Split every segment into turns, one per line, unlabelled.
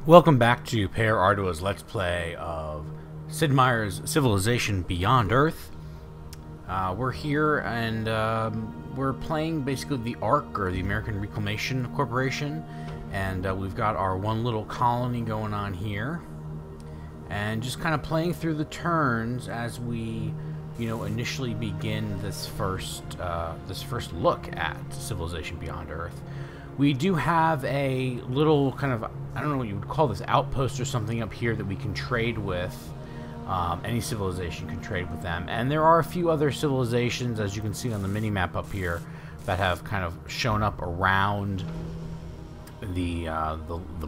Welcome back to Pair Ardua's Let's Play of Sid Meier's Civilization Beyond Earth. We're here and we're playing basically the ARC, or the American Reclamation Corporation, and we've got our one little colony going on here, and just kind of playing through the turns as we, initially begin this first look at Civilization Beyond Earth. We do have a little kind of, I don't know what you would call this, outpost or something up here that we can trade with. Any civilization can trade with them. And there are a few other civilizations, as you can see on the mini-map up here, that have kind of shown up around the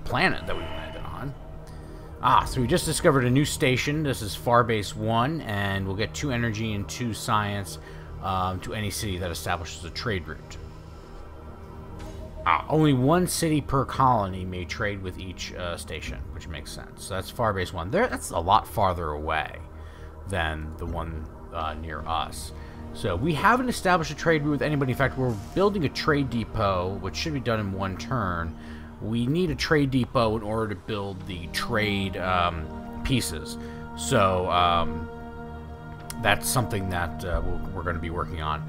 planet that we landed on. So we just discovered a new station. This is Farbase 1, and we'll get 2 energy and 2 science to any city that establishes a trade route. Only 1 city per colony may trade with each station, which makes sense. So that's Farbase 1. That's a lot farther away than the one near us. So we haven't established a trade route with anybody. In fact, we're building a trade depot, which should be done in 1 turn. We need a trade depot in order to build the trade pieces. So that's something that we're going to be working on.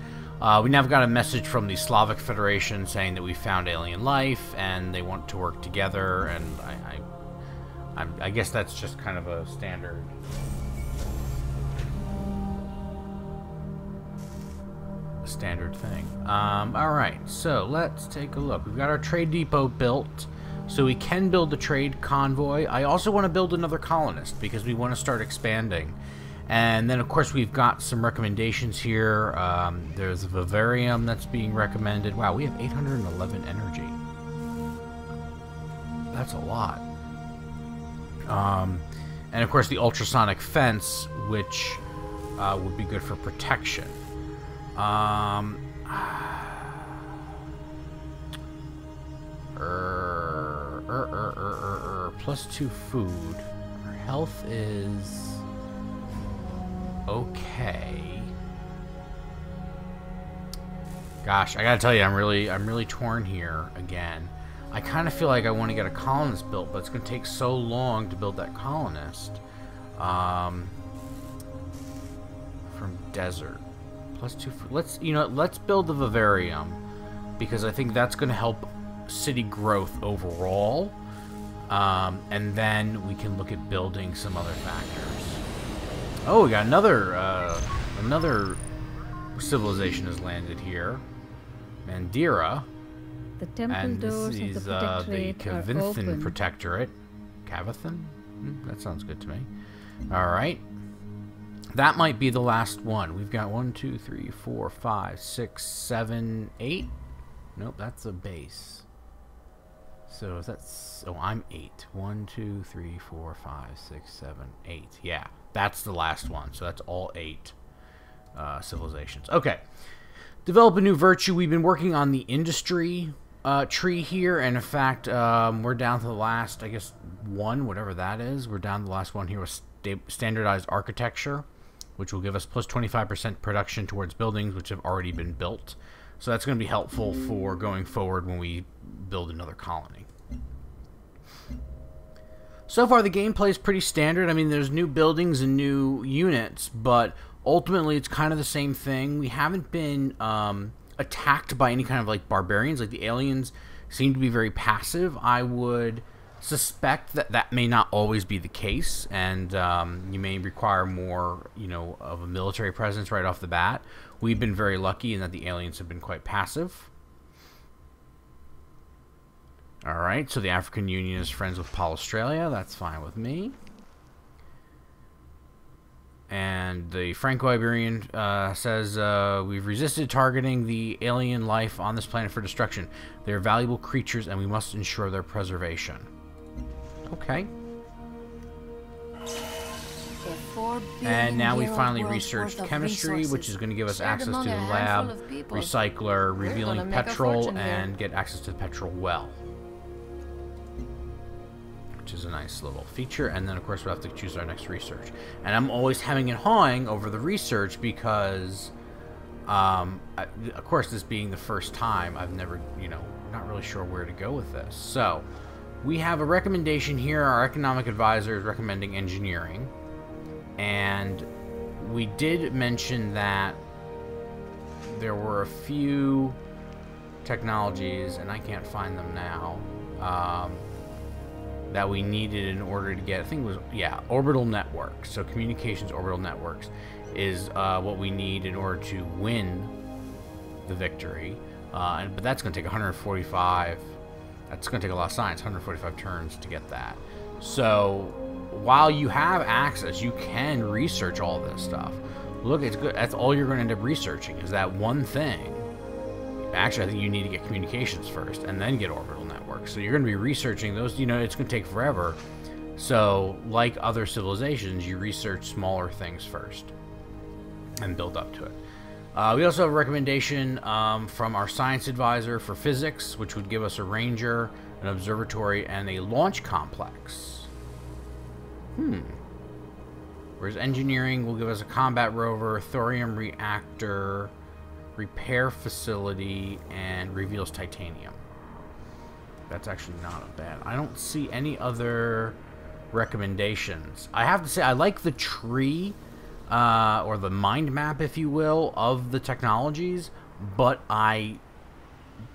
We now got a message from the Slavic Federation saying that we found alien life and they want to work together, and I guess that's just kind of a standard thing. Alright, so let's take a look. We've got our trade depot built, so we can build a trade convoy. I also want to build another colonist because we want to start expanding. And then, of course, we've got some recommendations here. There's a vivarium that's being recommended. Wow, we have 811 energy. That's a lot. And, of course, the ultrasonic fence, which would be good for protection. Plus 2 food. Our health is okay. Gosh, I gotta tell you, I'm really torn here again. I kind of feel like I want to get a colonist built, but it's gonna take so long to build that colonist. From desert, plus 2. Let's build the vivarium because I think that's gonna help city growth overall. And then we can look at building some other factors. Oh, we got another civilization has landed here. Mandira.
The temple
and
doors
this is
of the
the Kavithan Protectorate. Kavithan? That sounds good to me. Alright. That might be the last one. We've got 1, 2, 3, 4, 5, 6, 7, 8. Nope, that's a base. So that's... Oh, I'm 8. 1, 2, 3, 4, 5, 6, 7, 8. Yeah, that's the last one. So that's all 8 civilizations. Okay. Develop a new virtue. We've been working on the industry tree here. And in fact, we're down to the last, I guess, 1, whatever that is. We're down to the last one here with standardized architecture, which will give us plus 25% production towards buildings which have already been built. So that's going to be helpful for going forward when we build another colony. So far, the gameplay is pretty standard. I mean, there's new buildings and new units, but ultimately, it's kind of the same thing. We haven't been attacked by any kind of, like, barbarians. Like, the aliens seem to be very passive. I would suspect that that may not always be the case, and you may require more, of a military presence right off the bat. We've been very lucky in that the aliens have been quite passive. Alright, so the African Union is friends with Australia. That's fine with me. And the Franco-Iberian says, we've resisted targeting the alien life on this planet for destruction. They are valuable creatures and we must ensure their preservation. Okay. And now we finally researched chemistry, which is going to give us access to the lab, recycler, revealing petrol, and get access to the petrol well. Which is a nice little feature. And then, of course, we'll have to choose our next research. And I'm always hemming and hawing over the research because, of course, this being the first time, I've never, not really sure where to go with this. So, We have a recommendation here. Our economic advisor is recommending engineering. And we did mention that there were a few technologies, and I can't find them now, that we needed in order to get, I think it was, yeah, orbital networks. So communications orbital networks is what we need in order to win the victory. But that's going to take 145. That's going to take a lot of science, 145 turns to get that. So while you have access, you can research all this stuff. Look, it's good. That's all you're going to end up researching is that one thing. Actually, I think you need to get communications first and then get orbital networks. So you're going to be researching those. You know, it's going to take forever. So like other civilizations, you research smaller things first and build up to it. We also have a recommendation from our science advisor for physics, which would give us a ranger, an observatory, and a launch complex. Whereas engineering will give us a combat rover, thorium reactor, repair facility, and reveals titanium. That's actually not bad. I don't see any other recommendations. I have to say, I like the tree, or the mind map, if you will, of the technologies, but I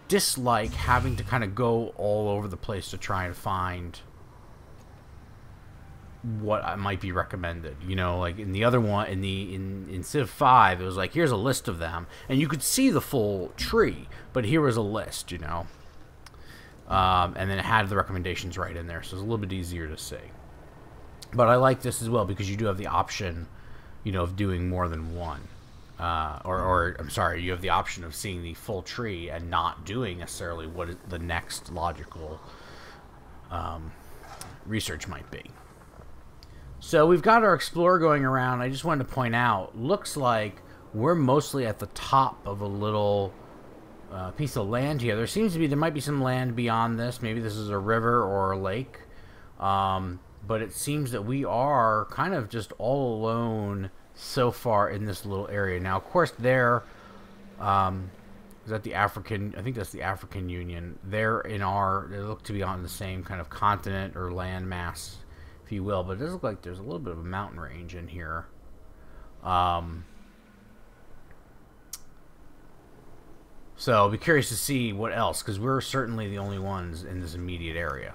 dislike having to kind of go all over the place to try and find what might be recommended. You know, like in the other one, in Civ 5, it was like, here's a list of them, and you could see the full tree, but here was a list, you know. And then it had the recommendations right in there, so it's a little bit easier to see. But I like this as well because you do have the option, you know, of doing more than one. Or I'm sorry, you have the option of seeing the full tree and not doing necessarily what the next logical research might be. So we've got our explorer going around. I just wanted to point out, looks like we're mostly at the top of a little piece of land here. There might be some land beyond this. Maybe this is a river or a lake. But it seems that we are kind of just all alone so far in this little area. Now, of course, is that the African, I think that's the African Union. They look to be on the same kind of continent or land mass, if you will, but it does look like there's a little bit of a mountain range in here. So I'll be curious to see what else, because we're certainly the only ones in this immediate area.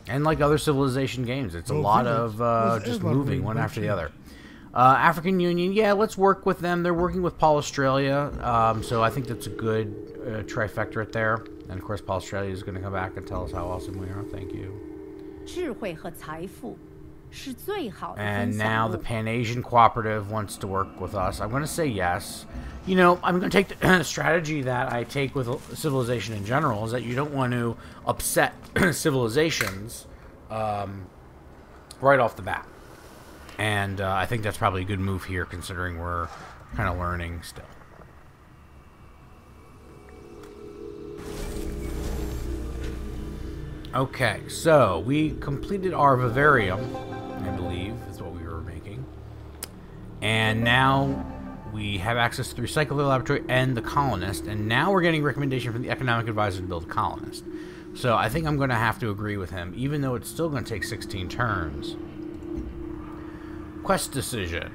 And like other Civilization games, it's a lot of just moving one after the other. African Union, yeah, let's work with them. They're working with Paul Australia, so I think that's a good trifecta there. And of course, Paul Australia is going to come back and tell us how awesome we are. Thank you. And now the Pan-Asian Cooperative wants to work with us. I'm going to say yes. You know, I'm going to take the strategy that I take with Civilization in general, is that you don't want to upset civilizations right off the bat. And I think that's probably a good move here, considering we're kind of learning still. Okay, so we completed our vivarium, I believe, is what we were making. And now we have access to the recycling laboratory and the colonist, and now we're getting a recommendation from the economic advisor to build a colonist. So I think I'm going to have to agree with him, even though it's still going to take 16 turns. Quest decision.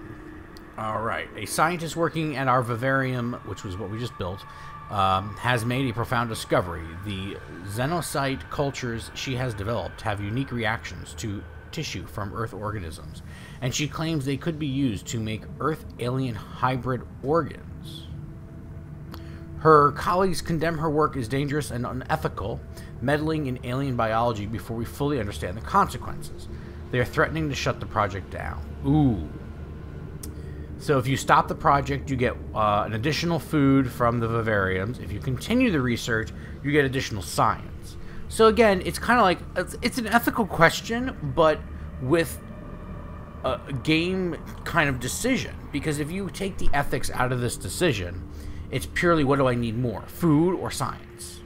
Alright, a scientist working at our vivarium, which was what we just built, has made a profound discovery. The xenocyte cultures she has developed have unique reactions to tissue from Earth organisms, and she claims they could be used to make Earth-alien hybrid organs. Her colleagues condemn her work as dangerous and unethical, meddling in alien biology before we fully understand the consequences. They are threatening to shut the project down. Ooh. So if you stop the project, you get an additional food from the vivariums. If you continue the research, you get additional science. So again, it's kind of like, it's an ethical question, but with a game kind of decision. Because if you take the ethics out of this decision, it's purely, what do I need more, food or science?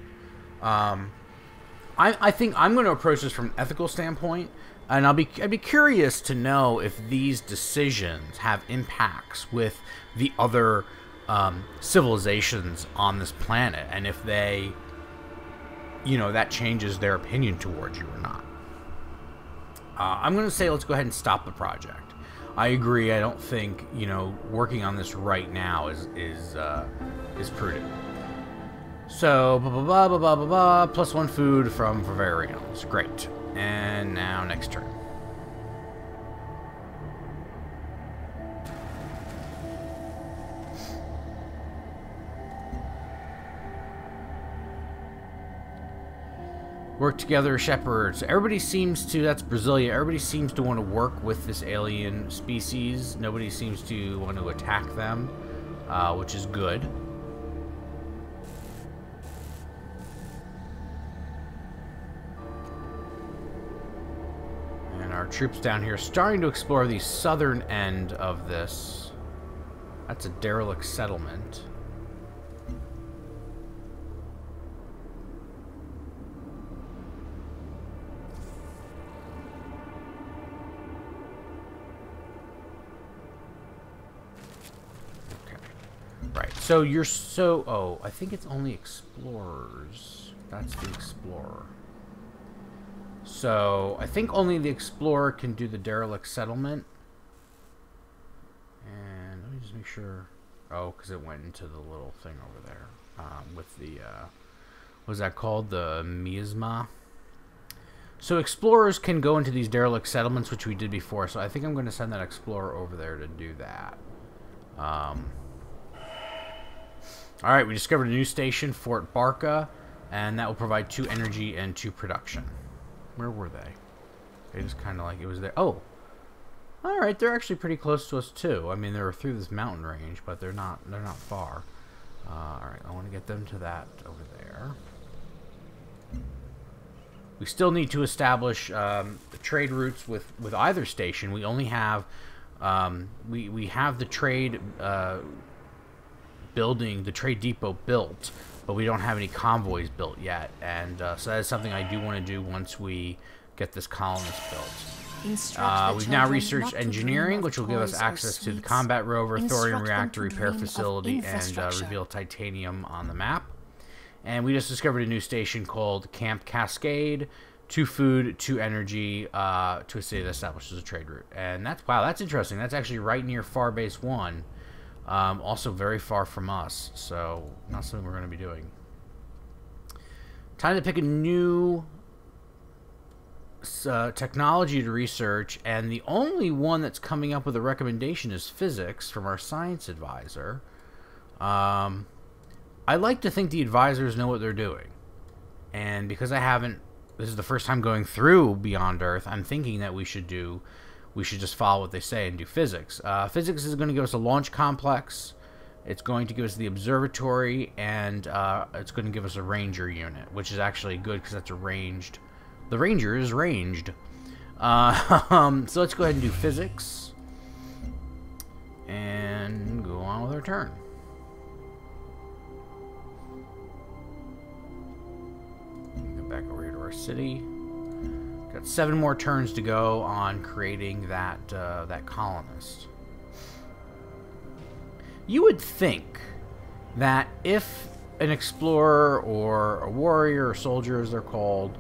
I I think I'm going to approach this from an ethical standpoint, and I'd be curious to know if these decisions have impacts with the other civilizations on this planet, and if they, that changes their opinion towards you or not. I'm going to say let's go ahead and stop the project. I agree. I don't think working on this right now is prudent. So blah blah blah blah blah blah. Plus 1 food from Bavarians. Great. And now next turn. Work together, shepherds. Everybody seems to, that's Brasilia, everybody seems to want to work with this alien species. Nobody seems to want to attack them, which is good. And our troops down here are starting to explore the southern end of this. That's a derelict settlement. So oh, I think it's only explorers. That's the explorer. So I think only the explorer can do the derelict settlement. And let me just make sure. Oh, because it went into the little thing over there with the what's that called? The miasma. So explorers can go into these derelict settlements, which we did before. So I think I'm going to send that explorer over there to do that. Alright, we discovered a new station, Fort Barca, and that will provide 2 energy and 2 production. Where were they? They just kind of like, it was there. Oh! Alright, they're actually pretty close to us too. I mean, they're through this mountain range, but they're not far. Alright, I want to get them to that over there. We still need to establish the trade routes with either station. We only have, we have the trade, building, the trade depot built, but we don't have any convoys built yet, and so that is something I do want to do once we get this colonist built. We've now researched engineering, which will give us access to the combat rover, thorium reactor repair facility, and reveal titanium on the map. And we just discovered a new station called Camp Cascade. 2 food, 2 energy, to a city that establishes a trade route. And that's, wow, that's interesting. That's actually right near Farbase 1. Also very far from us, so not something we're going to be doing. Time to pick a new technology to research, and the only one that's coming up with a recommendation is physics from our science advisor. I like to think the advisors know what they're doing, and because I haven't, this is the first time going through Beyond Earth, I'm thinking that we should just follow what they say and do physics. Physics is going to give us a launch complex. It's going to give us the observatory, and it's going to give us a ranger unit, which is actually good because that's a ranged. The ranger is ranged. So let's go ahead and do physics and go on with our turn. Get back over here to our city. Got 7 more turns to go on creating that that colonist. You would think that if an explorer or a warrior or soldier, as they're called,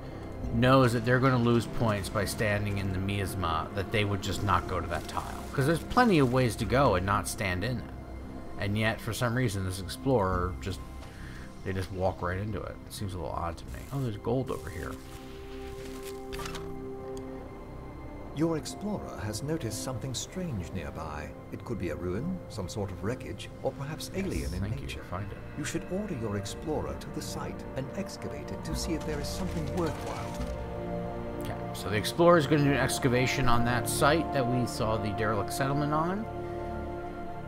knows that they're going to lose points by standing in the miasma, that they would just not go to that tile. Because there's plenty of ways to go and not stand in it. And yet, for some reason, this explorer they just walk right into it. It seems a little odd to me. Oh, there's gold over here.
Your explorer has noticed something strange nearby. It could be a ruin, some sort of wreckage, or perhaps alien in nature.
Find it.
You should order your explorer to the site and excavate it to see if there is something worthwhile.
Okay, so the explorer is going to do an excavation on that site that we saw the derelict settlement on.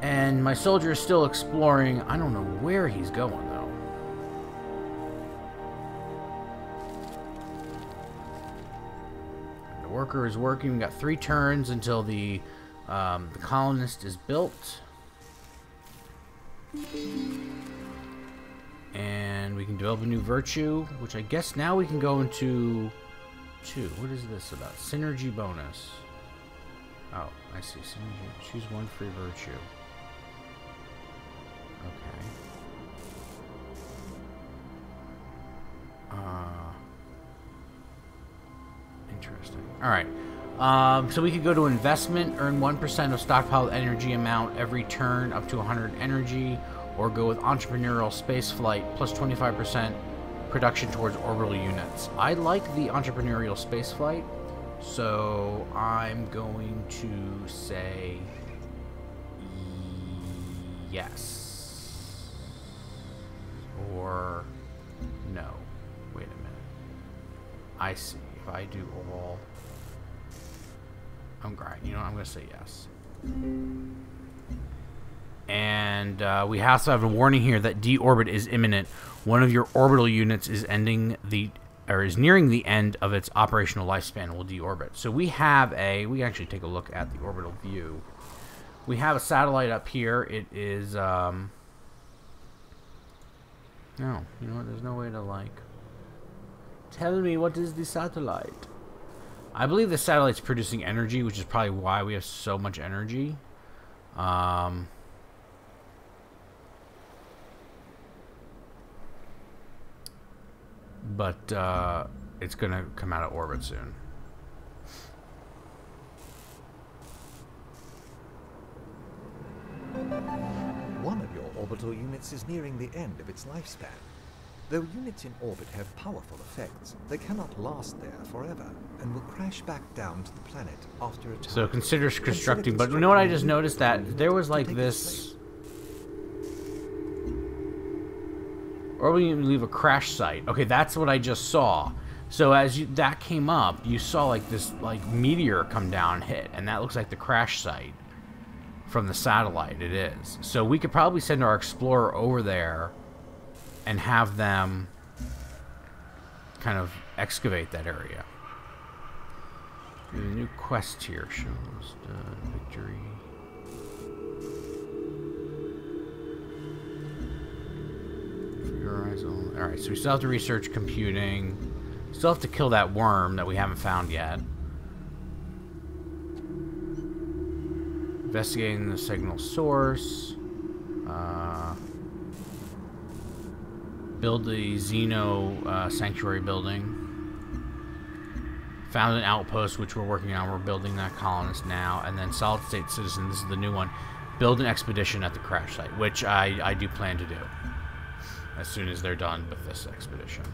And my soldier is still exploring. I don't know where he's going, though. Worker is working. We've got 3 turns until the colonist is built. And we can develop a new virtue, which I guess now we can go into 2. What is this about? Synergy bonus. Oh, I see. Synergy. Choose 1 free virtue. Okay. Interesting. Alright. So we could go to investment, earn 1% of stockpiled energy amount every turn, up to 100 energy, or go with entrepreneurial spaceflight, plus 25% production towards orbital units. I like the entrepreneurial spaceflight, so I'm going to say yes. Or no. Wait a minute. I see. If I do all... I'm great. You know what? I'm going to say yes. And we also have a warning here that deorbit is imminent. One of your orbital units is nearing the end of its operational lifespan and will deorbit. So we have we can actually take a look at the orbital view. We have a satellite up here. It is no, you know what? There's no way to like tell me what is the satellite. I believe the satellite's producing energy, which is probably why we have so much energy. But it's going to come out of orbit soon.
One of your orbital units is nearing the end of its lifespan. Though units in orbit have powerful effects, they cannot last there forever and will crash back down to the planet after a time.
So consider constructing, but you know what I just noticed? That there was like this... Or we can leave a crash site. Okay, that's what I just saw. So as that came up, you saw like this like meteor come down and hit, and that looks like the crash site from the satellite. It is. So we could probably send our explorer over there and have them kind of excavate that area. The new quest here shows victory. Alright, so we still have to research computing. Still have to kill that worm that we haven't found yet. Investigating the signal source. Build the Xeno sanctuary building. Found an outpost, which we're working on. We're building that colonist now. And then solid state citizen, this is the new one. Build an expedition at the crash site, which I do plan to do as soon as they're done with this expedition.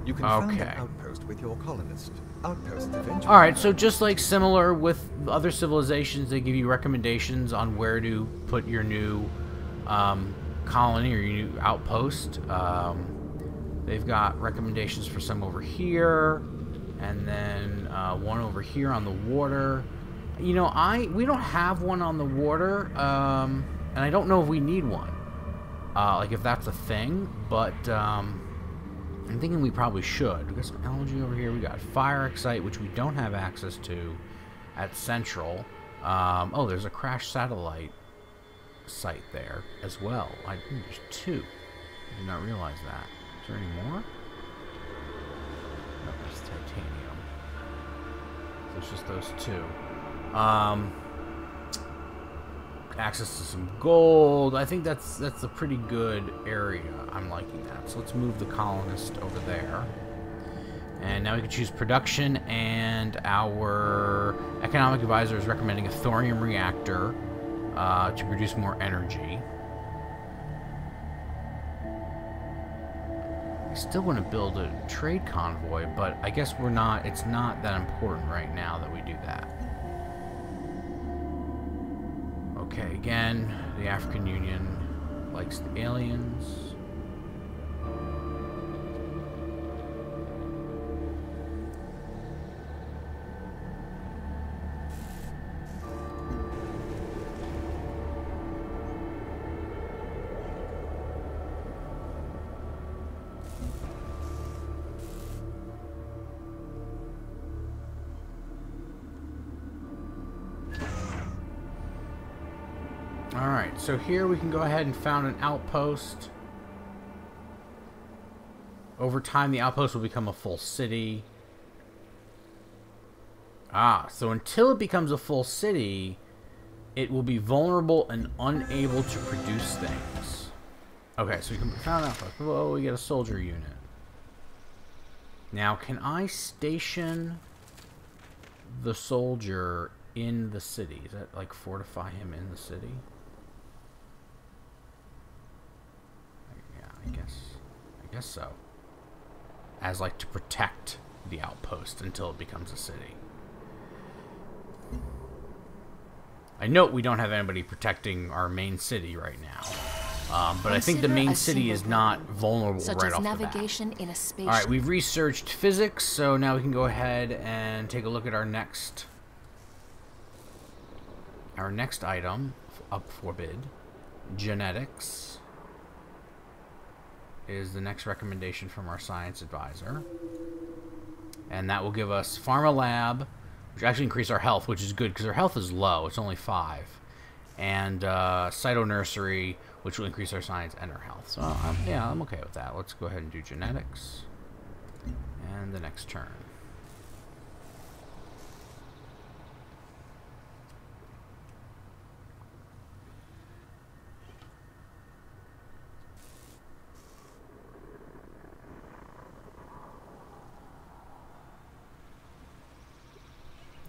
You can found an outpost with your colonist. Outposts eventually...
Alright, so just like similar with other civilizations, they give you recommendations on where to put your new colony or your new outpost. They've got recommendations for some over here, and then one over here on the water. You know, we don't have one on the water, and I don't know if we need one. Like if that's a thing, but I'm thinking we probably should. We got some algae over here. We got fire excite, which we don't have access to at Central. Oh, there's a crash satellite site there as well. I think there's 2. I did not realize that. Is there any more? No, it's titanium. So it's just those 2. Access to some gold. I think that's a pretty good area. I'm liking that. So let's move the colonist over there. And now we can choose production, and our economic advisor is recommending a thorium reactor to produce more energy. I still want to build a trade convoy, but I guess it's not that important right now that we do that. Okay, again, the African Union likes the aliens. Alright, so here we can go ahead and found an outpost. Over time, the outpost will become a full city. Ah, so until it becomes a full city, it will be vulnerable and unable to produce things. Okay, so we can found an outpost. Whoa, we get a soldier unit. Now, can I station the soldier in the city? Is that like fortify him in the city? Yeah, I guess so. As like to protect the outpost until it becomes a city. I note we don't have anybody protecting our main city right now. But I think the main city is not vulnerable right off the bat.
Navigation in a spaceship.
Alright, we've researched physics, so now we can go ahead and take a look at our next item up for bid. Genetics is the next recommendation from our science advisor. And that will give us Pharma Lab, which actually increase our health, which is good because our health is low. It's only 5. And Cyto Nursery, which will increase our science and our health. So, yeah, I'm okay with that. Let's go ahead and do genetics. And the next turn.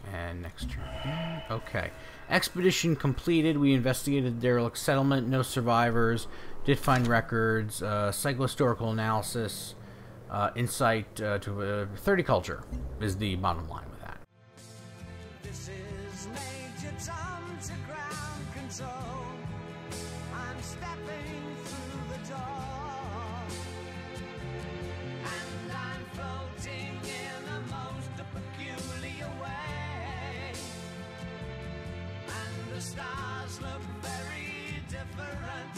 And next turn. Okay. Expedition completed. We investigated the derelict settlement. No survivors. Did find records. Psychohistorical analysis. Insight to 30 culture is the bottom line with that.
This is Major Tom to ground control. I'm stepping through the door. And I'm floating in a most peculiar way. And the stars look very different